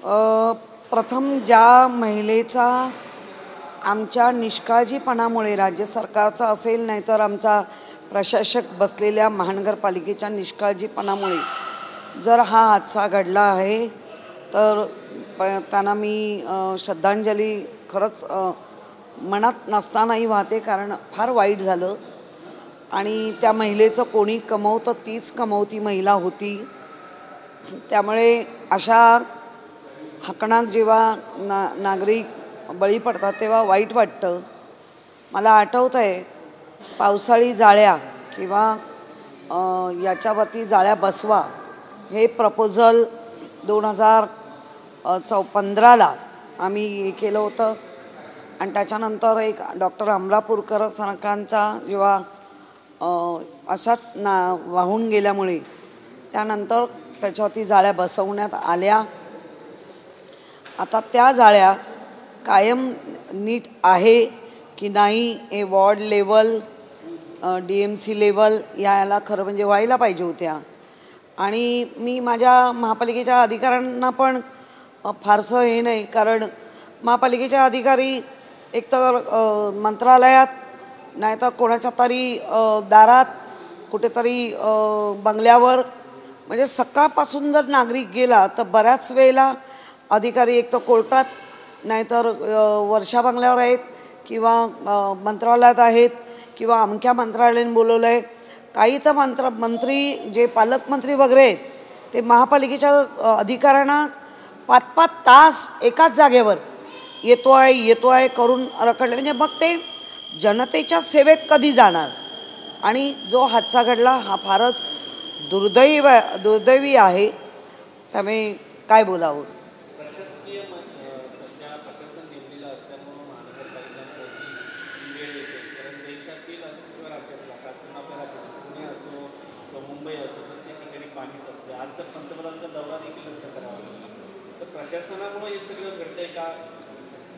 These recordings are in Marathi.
प्रथम ज्या महिलेचा आमच्या निष्काळजीपणामुळे राज्य सरकारचा असेल नाहीतर आमचा प्रशासक बसलेल्या महानगरपालिकेच्या निष्काळजीपणामुळे जर हा हादसा घडला आहे तर त्यांना मी श्रद्धांजली खरंच मनात नसतानाही वाहते, कारण फार वाईट झालं. आणि त्या महिलेचं कोणी कमवतं तीच कमवती महिला होती. त्यामुळे अशा हकनाक जेव्हा नागरिक बळी पडतात तेव्हा वाईट वाटतं. मला आठवतं आहे पावसाळी जाळ्या किंवा याच्यावरती जाळ्या बसवा हे प्रपोजल 2015ला आम्ही हे केलं होतं. आणि त्याच्यानंतर एक डॉक्टर अमरापूरकर सारखांचा जेव्हा असाच वाहून गेल्यामुळे त्यानंतर त्याच्यावरती जाळ्या बसवण्यात आल्या. आता त्या जाळ्या कायम नीट आहे की नाही हे वॉर्ड लेवल DMC लेवल याला खरं म्हणजे व्हायला पाहिजे होत्या. आणि मी माझ्या महापालिकेच्या अधिकाऱ्यांना पण फारसं हे नाही, कारण महापालिकेचे अधिकारी एकतर मंत्रालयात नाहीतर कोणाच्या तरी दारात कुठेतरी बंगल्यावर, म्हणजे सकाळपासून जर नागरिक गेला तर बऱ्याच वेळेला अधिकारी एक तर कोर्टात नाहीतर वर्षा बंगल्यावर आहेत किंवा मंत्रालयात आहेत किंवा अमक्या मंत्रालयाने बोलवलं आहे. काही तर मंत्री जे पालकमंत्री वगैरे आहेत ते महापालिकेच्या अधिकाऱ्यांना 5-5 तास एकाच जागेवर येतो आहे करून रखडले. म्हणजे मग ते जनतेच्या सेवेत कधी जाणार. आणि जो हादसा घडला हा फारच दुर्दैवी आहे. त्यामुळे काय बोलावं.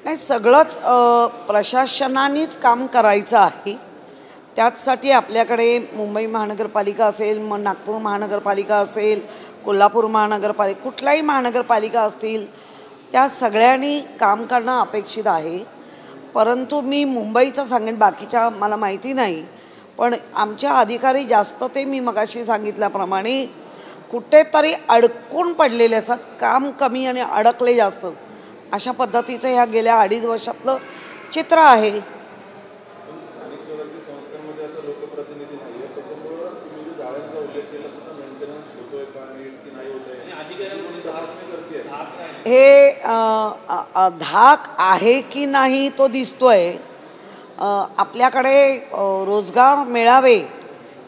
नाही, सगळंच प्रशासनानेच काम करायचं आहे. त्याचसाठी आपल्याकडे मुंबई महानगरपालिका असेल, मग नागपूर महानगरपालिका असेल, कोल्हापूर महानगरपालिका, कुठल्याही महानगरपालिका असतील, त्या सगळ्यांनी काम करणं अपेक्षित आहे. परंतु मी मुंबईचं सांगेन, बाकीच्या मला माहिती नाही, पण आमच्या अधिकारी जास्त ते मी मगाशी सांगितल्याप्रमाणे कुठेतरी अडकून पडलेले असतात. काम कमी आणि अडकले जास्त, अशा पद्धतीचं ह्या गेल्या 2.5 वर्षातलं चित्र आहे. हे धाक आहे की नाही तो दिसतोय. आपल्याकडे रोजगार मेळावे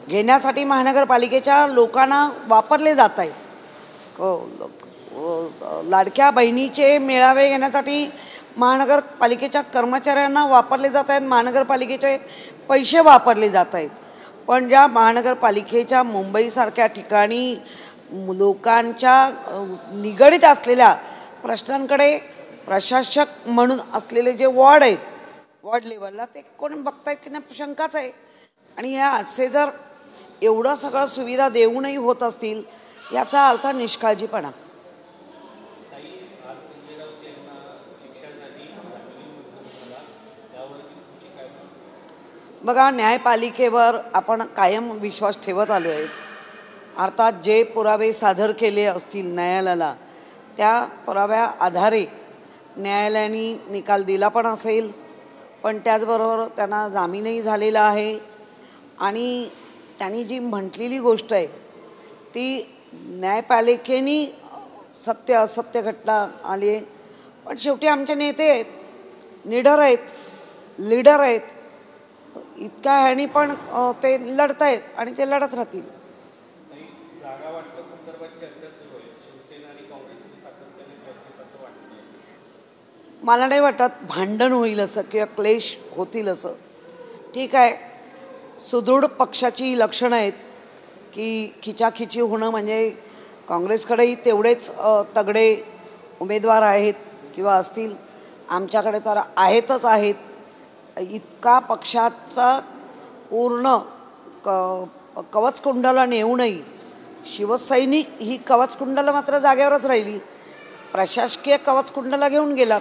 घेण्यासाठी महानगरपालिकेच्या लोकांना वापरले जात आहेत. लाडक्या बहिणीचे मेळावे घेण्यासाठी महानगरपालिकेच्या कर्मचाऱ्यांना वापरले जात आहेत. महानगरपालिकेचे पैसे वापरले जात आहेत. पण ज्या महानगरपालिकेच्या मुंबईसारख्या ठिकाणी लोकांच्या निगडीत असलेल्या प्रश्नांकडे प्रशासक म्हणून असलेले जे वॉर्ड आहेत, वॉर्ड लेवलला ते कोण बघतायत त्यांना शंकाच आहे. आणि ह्या असे जर एवढं सगळं सुविधा देऊनही होत असतील याचा अर्थ निष्काळजीपणा. बघा, न्यायपालिकेवर आपण कायम विश्वास ठेवत आलो आहे. अर्थात जे पुरावे सादर केले असतील न्यायालयाला त्या पुराव्या आधारे न्यायालयाने निकाल दिला पण असेल, पण त्याचबरोबर त्यांना जामीनही झालेला आहे. आणि त्यांनी जी म्हटलेली गोष्ट आहे ती न्यायपालिकेने सत्य असत्य घटना आली आहे. पण शेवटी आमचे नेते आहेत, निडर आहेत, लीडर आहेत. इतक्या ह्यानी पण ते लढत आहेत आणि ते लढत राहतील. मला नाही वाटत भांडण होईल असं किंवा क्लेश होतील असं. ठीक आहे, सुदृढ पक्षाची लक्षणं आहेत की खिचाखिची होणं, म्हणजे काँग्रेसकडेही तेवढेच तगडे उमेदवार आहेत किंवा असतील. आमच्याकडे तर आहेतच आहेत. इतका पक्षाचा पूर्ण कवचकुंडला नेऊनही शिवसैनिक ही कवचकुंडला मात्र जागेवरच राहिली. प्रशासकीय कवचकुंडला घेऊन गेलात,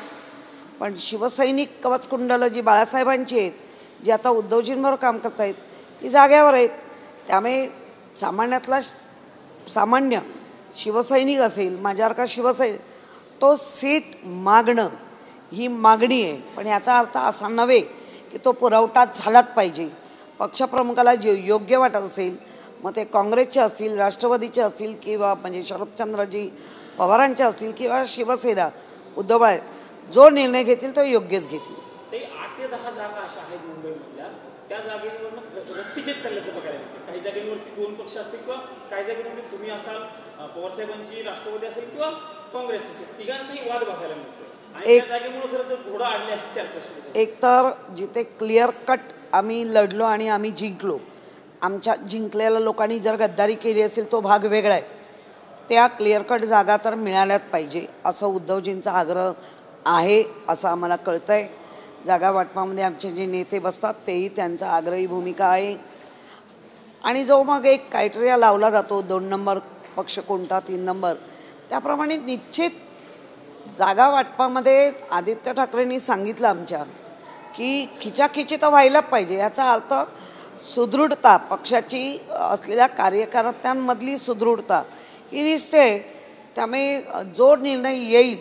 पण शिवसैनिक कवचकुंडलं जी बाळासाहेबांची आहेत, जी आता उद्धवजींबरोबर काम करत आहेत, ती जाग्यावर आहेत. त्यामुळे सामान्यातला सामान्य शिवसैनिक असेल, माझ्यासारखा शिवसैनिक, तो सीट मागणं ही मागणी आहे. पण याचा अर्थ असा नव्हे की तो पुरवठा झालाच पाहिजे. पक्षप्रमुखाला जे योग्य वाटत असेल, मग ते काँग्रेसचे असतील, राष्ट्रवादीचे असतील, किंवा म्हणजे शरदचंद्रजी पवारांचे असतील, किंवा शिवसेना उद्धव जो निर्णय घेतील तो योग्यच घेतील. ते 8 ते 10 जागा अशा आहेत मुंबईमधल्या, त्या जागेवर रस्सीखेच चालल्याचं बघायला मिळते. काही जागेवरती 2 पक्ष असतील, किंवा काही जागेवरती तुम्ही असाल, पवारसाहेबांची राष्ट्रवादी असेल किंवा काँग्रेस असेल, तिघांचाही वाद बघायला मिळतो. आणि त्या जागेमुळे खरं तर घोडा आणली अशी चर्चा सुरू आहे. एक तर जिथे क्लिअर कट आम्ही लढलो आणि आम्ही जिंकलो, आमच्या जिंकलेल्या लोकांनी जर गद्दारी केली असेल तो भाग वेगळा आहे. त्या क्लिअर कट जागा तर मिळाल्याच पाहिजे असं उद्धवजींचा आग्रह आहे असं आम्हाला कळतं आहे. जागा वाटपामध्ये आमचे जे नेते बसतात तेही त्यांचा आग्रही भूमिका आहे. आणि जो मग एक क्रायटेरिया लावला जातो, 2 नंबर पक्ष कोणता, 3 नंबर, त्याप्रमाणे निश्चित जागा वाटपामध्ये आदित्य ठाकरेंनी सांगितलं आमच्या की खिचाखिची तर व्हायला पाहिजे. याचा अर्थ सुदृढता, पक्षाची असलेल्या कार्यकर्त्यांमधली सुदृढता ही दिसते. त्यामुळे जो निर्णय येईल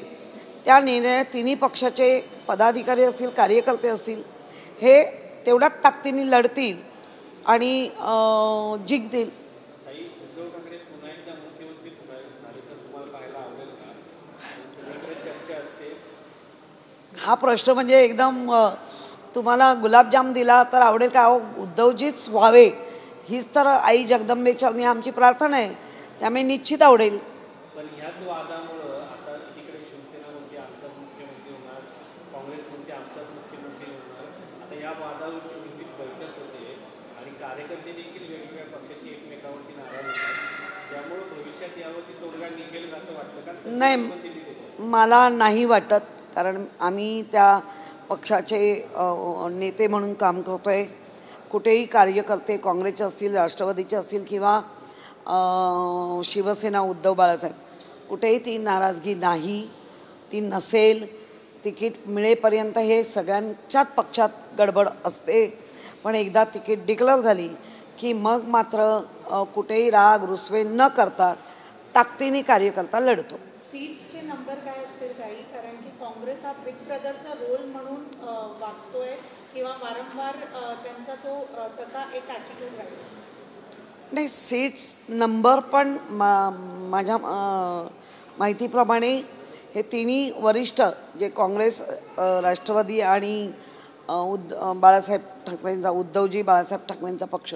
त्या निर्णयात तिन्ही पक्षाचे पदाधिकारी असतील, कार्यकर्ते असतील, हे तेवढ्याच ताकदीने लढतील आणि जिंकतील. हा प्रश्न म्हणजे एकदम तुम्हाला गुलाबजाम दिला तर आवडेल का? उद्धवजीच व्हावे हीच तर आई जगदंबेच्या आमची प्रार्थना आहे. त्यामुळे निश्चित आवडेल. पण ह्याच वादामुळं आता एकीकडे शिवसेना म्हणते आमचाच मुख्यमंत्री होणार, काँग्रेस म्हणते आमचाच मुख्यमंत्री होणार. आता या वादावरची निश्चित बैठक होते आणि कार्यकर्ते देखील वेगवेगळ्या पक्षाची एकमेकावरती नाराज होतात. त्यामुळे भविष्यात यावरती तोडगा निघेल असं वाटतं का? नाही, मला नाही वाटत. कारण आम्ही त्या पक्षाचे नेते म्हणून काम करतो आहे. कुठेही कार्यकर्ते काँग्रेसचे असतील, राष्ट्रवादीचे असतील, किंवा शिवसेना उद्धव बाळासाहेब, कुठेही ती नाराजगी नाही, ती नसेल. तिकीट मिळेपर्यंत हे सगळ्यांच्याच पक्षात गडबड असते. पण एकदा तिकीट डिक्लेअर झाली की मग मात्र कुठेही राग रुसवे न करता ताकदीने कार्यकर्ता लढतो. सीट्सचे नंबर काय असतील काही? कारण की काँग्रेस हा बिग ब्रदरचा रोल म्हणून वागतोय किंवा वारंवार त्यांचा तो तसा एक ॲटिट्यूड राहील. नाही, सीट्स नंबर पण माझ्या माहितीप्रमाणे हे तिन्ही वरिष्ठ जे काँग्रेस, राष्ट्रवादी आणि बाळासाहेब ठाकरेंचा, उद्धवजी बाळासाहेब ठाकरेंचा पक्ष,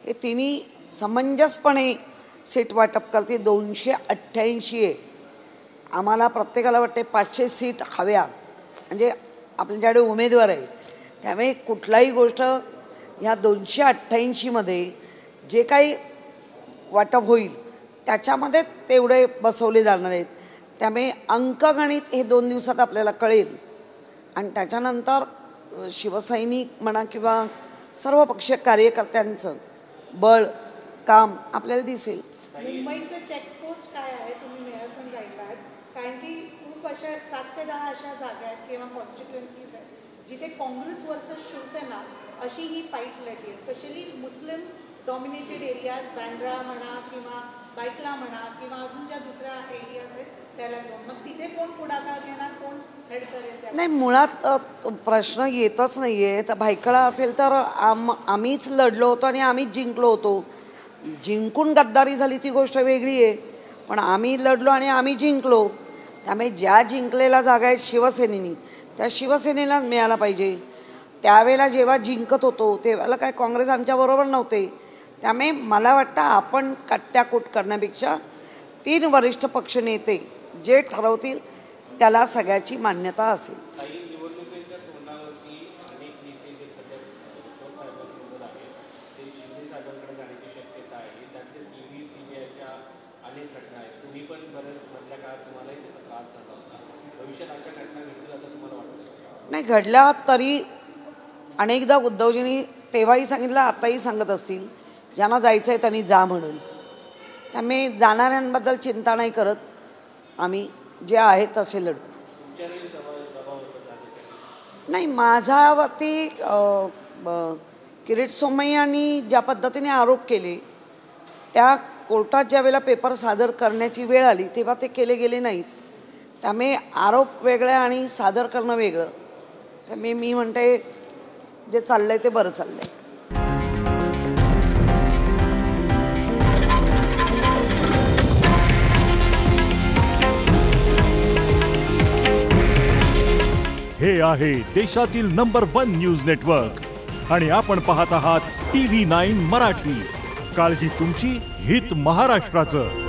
हे तिन्ही समंजसपणे सीट वाटप करते. 288 आहे. आम्हाला प्रत्येकाला वाटते 500 सीट हव्या, म्हणजे आपल्याकडे उमेदवार आहे. त्यामुळे कुठलाही गोष्ट ह्या 288मध्ये जे काही वाटप होईल त्याच्यामध्ये तेवढे बसवले जाणार आहेत. त्यामुळे अंकगणित हे 2 दिवसात आपल्याला कळेल आणि त्याच्यानंतर शिवसैनिक म्हणा किंवा सर्व पक्षीय कार्यकर्त्यांचं बळ काम आपल्याला दिसेल. मुंबईचं चेकपोस्ट काय आहे? तुम्ही मेयर पण राहिला आहात. कारण की खूप अशा 7 ते 10 अशा जागा आहेत किंवा कॉन्स्टिट्युएन्सीज आहेत जिथे काँग्रेस वर्सेस शिवसेना अशी ही फाईट लढली आहे. स्पेशली मुस्लिम डॉमिनेटेड एरियाज, बँड्रा म्हणा किंवा बायकला म्हणा किंवा अजून ज्या दुसऱ्या एरियाज आहेत त्याला घेऊन, मग तिथे कोण पुढाकार घेणार, कोण हेड करेल? नाही, मुळात प्रश्न येतच नाही आहे. तर भायखळा असेल तर आम्हीच लढलो होतो आणि आम्हीच जिंकलो होतो. जिंकून गद्दारी झाली ती गोष्ट वेगळी आहे, पण आम्ही लढलो आणि आम्ही जिंकलो. त्यामुळे ज्या जिंकलेल्या जागा आहेत शिवसेनेनी, त्या शिवसेनेला मिळायला पाहिजे. त्यावेळेला जेव्हा जिंकत होतो तेव्हाला काय काँग्रेस आमच्याबरोबर नव्हते. त्यामुळे मला वाटतं आपण कट्ट्याकूट करण्यापेक्षा 3 वरिष्ठ पक्षनेते जे ठरवतील त्याला सगळ्याची मान्यता असेल. नाही, घडल्या तरी अनेकदा उद्धवजींनी तेव्हाही सांगितलं, आताही सांगत असतील, ज्यांना जायचं आहे त्यांनी जा म्हणून. त्यामुळे जाणाऱ्यांबद्दल चिंता नाही करत आम्ही. जे आहे तसे लढतो. नाही, माझ्यावरती किरीट सोमय्यांनी ज्या पद्धतीने आरोप केले त्या कोर्टात ज्या वेळेला पेपर सादर करण्याची वेळ आली तेव्हा ते केले गेले नाहीत. त्यामुळे आरोप वेगळे आणि सादर करणं वेगळं. त्यामुळे मी म्हणते जे चाललंय ते बरं चाललंय. हे आहे देशातील नंबर 1 न्यूज नेटवर्क आणि आपण पाहत आहात TV9 मराठी. काळजी तुमची, हित महाराष्ट्राचं.